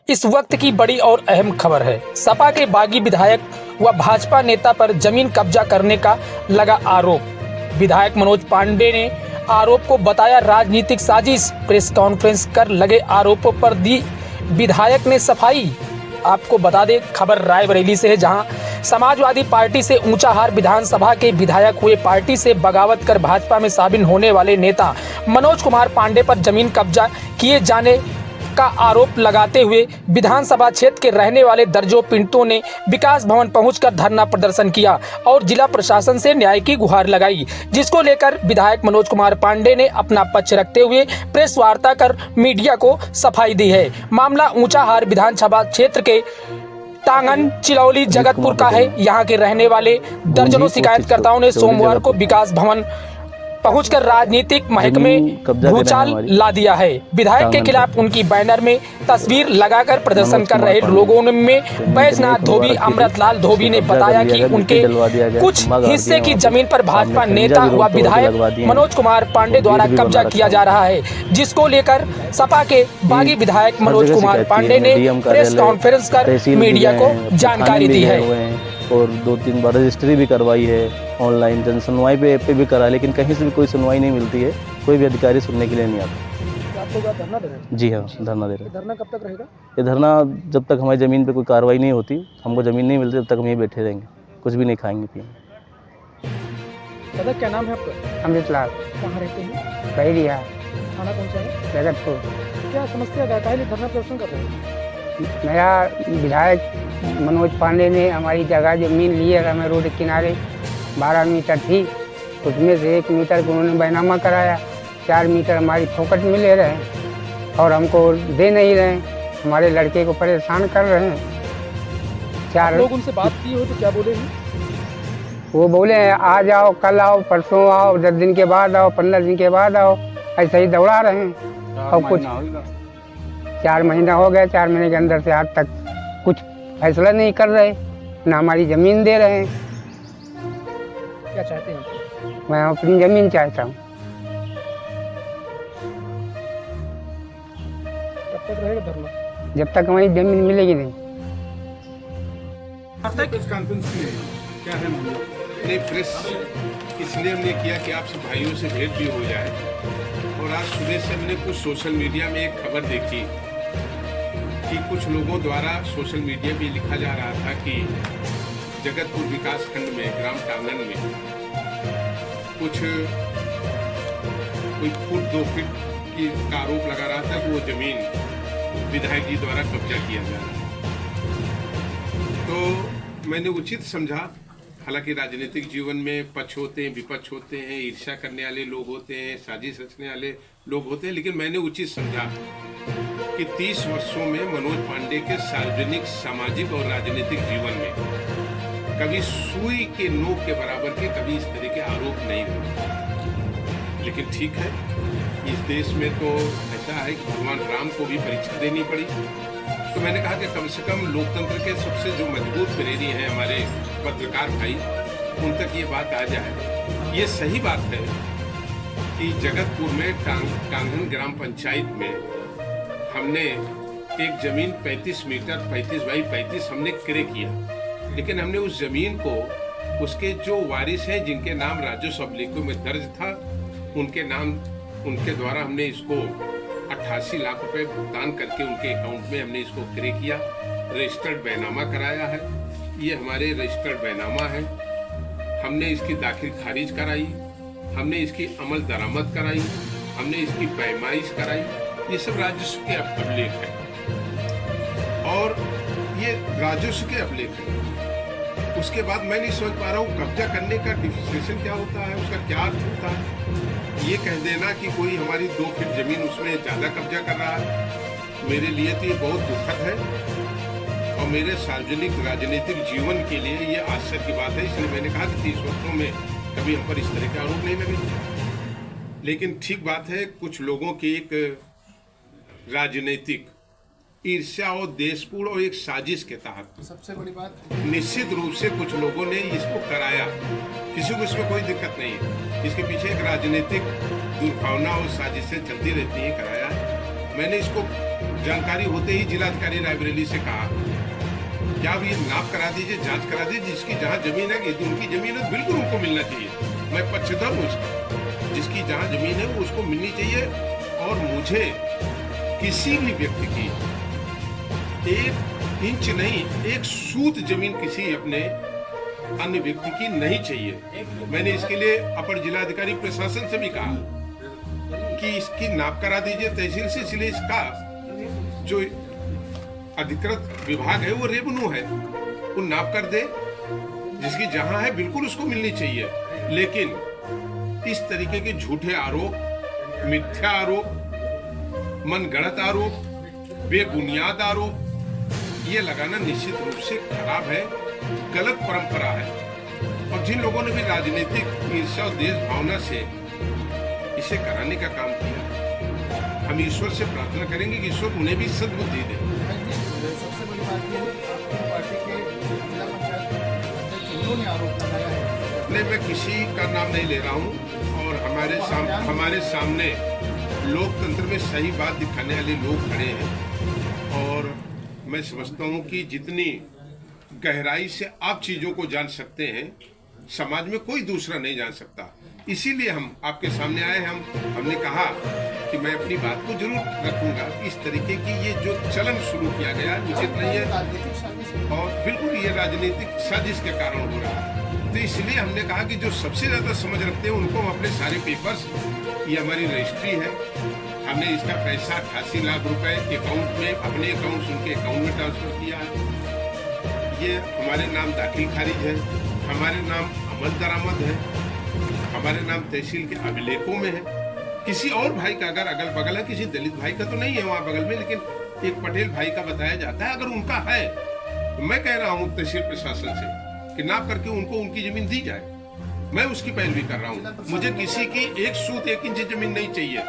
इस वक्त की बड़ी और अहम खबर है। सपा के बागी विधायक व भाजपा नेता पर जमीन कब्जा करने का लगा आरोप। विधायक मनोज पांडे ने आरोप को बताया राजनीतिक साजिश। प्रेस कॉन्फ्रेंस कर लगे आरोपों पर दी विधायक ने सफाई। आपको बता दें, खबर रायबरेली से है, जहां समाजवादी पार्टी से ऊंचाहार विधानसभा के विधायक हुए पार्टी से बगावत कर भाजपा में शामिल होने वाले नेता मनोज कुमार पांडे पर जमीन कब्जा किए जाने का आरोप लगाते हुए विधानसभा क्षेत्र के रहने वाले दर्जों पीड़ितों ने विकास भवन पहुंचकर धरना प्रदर्शन किया और जिला प्रशासन से न्याय की गुहार लगाई, जिसको लेकर विधायक मनोज कुमार पांडे ने अपना पक्ष रखते हुए प्रेस वार्ता कर मीडिया को सफाई दी है। मामला ऊंचाहार विधानसभा क्षेत्र के टांगन चिलौली जगतपुर का है। यहाँ के रहने वाले दर्जनों शिकायतकर्ताओं ने सोमवार को विकास भवन पहुंचकर राजनीतिक महकमे भूचाल ला दिया है। विधायक के खिलाफ उनकी बैनर में तस्वीर लगाकर प्रदर्शन कर रहे लोगों में बैजनाथ धोबी, अमृतलाल धोबी ने बताया कि उनके कुछ हिस्से की जमीन पर भाजपा नेता व विधायक मनोज कुमार पांडे द्वारा कब्जा किया जा रहा है, जिसको लेकर सपा के बागी विधायक मनोज कुमार पांडे ने प्रेस कॉन्फ्रेंस कर मीडिया को जानकारी दी है और 2-3 बार रजिस्ट्री भी करवाई है, ऑनलाइन जन सुनवाई पे भी करा, लेकिन कहीं से भी कोई सुनवाई नहीं मिलती है। कोई भी अधिकारी सुनने के लिए नहीं आता। आप लोग धरना दे रहे हैं? जी हाँ, धरना दे रहे हैं। धरना कब तक रहेगा? ये धरना जब तक हमारी ज़मीन पे कोई कार्रवाई नहीं होती, हमको ज़मीन नहीं मिलती, तब तक हम यहीं बैठे रहेंगे, कुछ भी नहीं खाएंगे पिएंगे। दादा, क्या नाम है आपका? अमृतलाल। कहाँ रहते हैं? बहरिया। थाना कौन सा है? जगतपुर। क्या समस्या है? काहे लिए धरना प्रदर्शन कर रहे हैं? मेरा विधायक मनोज पांडे ने हमारी जगह ज़मीन ली है, हमें रोड किनारे 12 मीटर थी, उसमें से 1 मीटर को उन्होंने बैनामा कराया। 4 मीटर हमारी फोकट में ले रहे हैं और हमको दे नहीं रहे हैं। हमारे लड़के को परेशान कर रहे हैं। 4 लोग उनसे बात की हो तो क्या बोले हैं? वो बोले हैं आ जाओ, कल आओ, परसों आओ, 10 दिन के बाद आओ, 15 दिन के बाद आओ, ऐसे ही दौड़ा रहे हैं। और कुछ 4 महीना हो गया, 4 महीने के अंदर से आज तक कुछ फैसला नहीं कर रहे, ना हमारी ज़मीन दे रहे हैं। क्या चाहते हैं? मैं अपनी ज़मीन चाहता हूँ। कब तक रहेगा धरना? जब तक हमारी ज़मीन मिलेगी नहीं। प्रेस कॉन्फ्रेंस की क्या है मामला? नहीं, प्रेस इसलिए हमने किया कि आपसे भाइयों से भेंट भी हो जाए। और आज सुबह से हमने कुछ सोशल मीडिया में एक खबर देखी कि कुछ लोगों द्वारा सोशल मीडिया पे लिखा जा रहा था कि जगतपुर विकास खंड में ग्राम टांगन में कुछ कोई फुट 2 फीट की का आरोप लगा रहा था कि वो जमीन विधायक जी द्वारा कब्जा किया जा रहा है। तो मैंने उचित समझा, हालांकि राजनीतिक जीवन में पक्ष होते हैं, विपक्ष होते हैं, ईर्ष्या करने वाले लोग होते हैं, साजिश रचने वाले लोग होते हैं, लेकिन मैंने उचित समझा कि 30 वर्षों में मनोज पांडे के सार्वजनिक, सामाजिक और राजनीतिक जीवन में कभी सुई के नोक के बराबर के कभी इस तरह के आरोप नहीं हुए। लेकिन ठीक है, इस देश में तो ऐसा है कि भगवान राम को भी परीक्षा देनी पड़ी। तो मैंने कहा कि कम से कम लोकतंत्र के सबसे जो मजबूत प्रेरी हैं हमारे पत्रकार भाई, उन तक ये बात आ जाए। ये सही बात है कि जगतपुर में टांगन ग्राम पंचायत में हमने एक ज़मीन 35 मीटर 35 बाई 35 हमने क्रय किया, लेकिन हमने उस ज़मीन को उसके जो वारिस हैं जिनके नाम राजस्व अभिलेखों में दर्ज था, उनके नाम, उनके द्वारा हमने इसको 88 लाख रुपए भुगतान करके उनके अकाउंट में हमने इसको क्रय किया। रजिस्टर्ड बैनामा कराया है, ये हमारे रजिस्टर्ड बैनामा है। हमने इसकी दाखिल खारिज कराई, हमने इसकी अमल दरामद कराई, हमने इसकी पैमाइश कराई। ये सब राजस्व के अभिलेख है और ये राजस्व के अभिलेख है। उसके बाद मैं नहीं समझ पा रहा हूँ कब्जा करने का डिफिनेशन क्या होता है, उसका क्या अर्थ होता है। ये कह देना कि कोई हमारी 2 फीट जमीन उसमें ज़्यादा कब्जा कर रहा है, मेरे लिए तो ये बहुत दुखद है और मेरे सार्वजनिक राजनीतिक जीवन के लिए ये आश्चर्य की बात है। इसलिए मैंने कहा कि 30 वर्षों में कभी हम पर इस तरह के आरोप नहीं लगे। लेकिन ठीक बात है, कुछ लोगों की एक राजनीतिक ईर्ष्या और देशपूर्ण और एक साजिश के तहत, सबसे बड़ी बात, निश्चित रूप से कुछ लोगों ने इसको कराया। किसी को इसमें कोई दिक्कत नहीं है, इसके पीछे एक राजनीतिक दुर्भावना और साजिशें चलती रहती हैं, कराया। मैंने इसको जानकारी होते ही जिलाधिकारी रायबरेली से कहा क्या आप ये नाप करा दीजिए, जांच करा दीजिए, जिसकी जहां जमीन है कि उनकी जमीन है बिल्कुल उनको मिलना चाहिए। मैं पक्षधर हूँ उसका, जिसकी जहां जमीन है वो उसको मिलनी चाहिए। और मुझे किसी भी व्यक्ति की 1 इंच नहीं, 1 सूत जमीन किसी अपने अन्य व्यक्ति की नहीं चाहिए। मैंने इसके लिए अपर जिलाधिकारी प्रशासन से भी कहा कि इसकी नाप करा दीजिए तहसील से, इसलिए इसका जो अधिकृत विभाग है वो रेवेन्यू है, वो नाप कर दे, जिसकी जहां है बिल्कुल उसको मिलनी चाहिए। लेकिन इस तरीके के झूठे आरोप, मिथ्या आरोप, मनगढ़ंत आरोप, बेबुनियाद आरोप ये लगाना निश्चित रूप से खराब है, गलत परंपरा है। और जिन लोगों ने भी राजनीतिक ईर्ष्या और देश भावना से इसे कराने का काम किया, हम ईश्वर से प्रार्थना करेंगे कि ईश्वर उन्हें भी सद्बुद्धि दे। सबसे बड़ी बात यह है कि आपकी पार्टी के जिला पंचायत अध्यक्ष उन्होंने आरोप लगाया है। नहीं, मैं किसी का नाम नहीं ले रहा हूँ। और हमारे सामने लोकतंत्र में सही बात दिखाने वाले लोग खड़े हैं। और मैं समझता हूँ कि जितनी गहराई से आप चीजों को जान सकते हैं, समाज में कोई दूसरा नहीं जान सकता। इसीलिए हम आपके सामने आए। हमने कहा कि मैं अपनी बात को जरूर रखूंगा। इस तरीके की ये जो चलन शुरू किया गया उचित नहीं है और बिल्कुल ये राजनीतिक साजिश के कारण हो रहा है। तो इसलिए हमने कहा कि जो सबसे ज्यादा समझ रखते हैं उनको हम अपने सारे पेपर्स, ये हमारी रजिस्ट्री है, हमने इसका पैसा 88 लाख रुपए अकाउंट में, अपने अकाउंट से उनके अकाउंट में ट्रांसफर किया है। ये हमारे नाम दाखिल खारिज है, हमारे नाम अमल दरामद है, हमारे नाम तहसील के अभिलेखों में है। किसी और भाई का अगर अगल बगल है, किसी दलित भाई का तो नहीं है वहाँ बगल में, लेकिन एक पटेल भाई का बताया जाता है। अगर उनका है तो मैं कह रहा हूँ तहसील प्रशासन से कि नाप करके उनको उनकी जमीन दी जाए। मैं उसकी पैरवी कर रहा हूँ। मुझे किसी की 1 सूत 1 इंच जमीन नहीं चाहिए,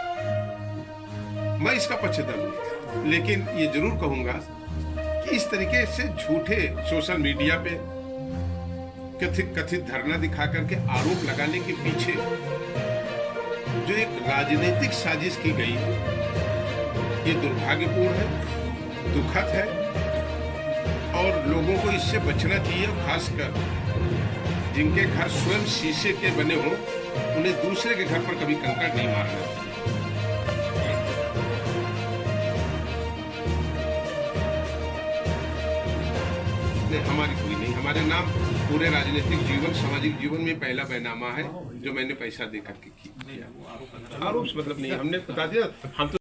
मैं इसका पक्षधर हूँ। लेकिन ये जरूर कहूंगा कि इस तरीके से झूठे सोशल मीडिया पे कथित धरना दिखा करके आरोप लगाने के पीछे जो एक राजनीतिक साजिश की गई है, ये दुर्भाग्यपूर्ण है, दुखद है और लोगों को इससे बचना चाहिए। खासकर जिनके घर स्वयं शीशे के बने हों, उन्हें दूसरे के घर पर कभी कंकड़ नहीं मारना चाहिए। हमारी कोई नहीं, हमारे नाम पूरे राजनीतिक जीवन, सामाजिक जीवन में पहला बैनामा है जो मैंने पैसा दे करके किया। आरोप मतलब नहीं, हमने बता दिया हम तो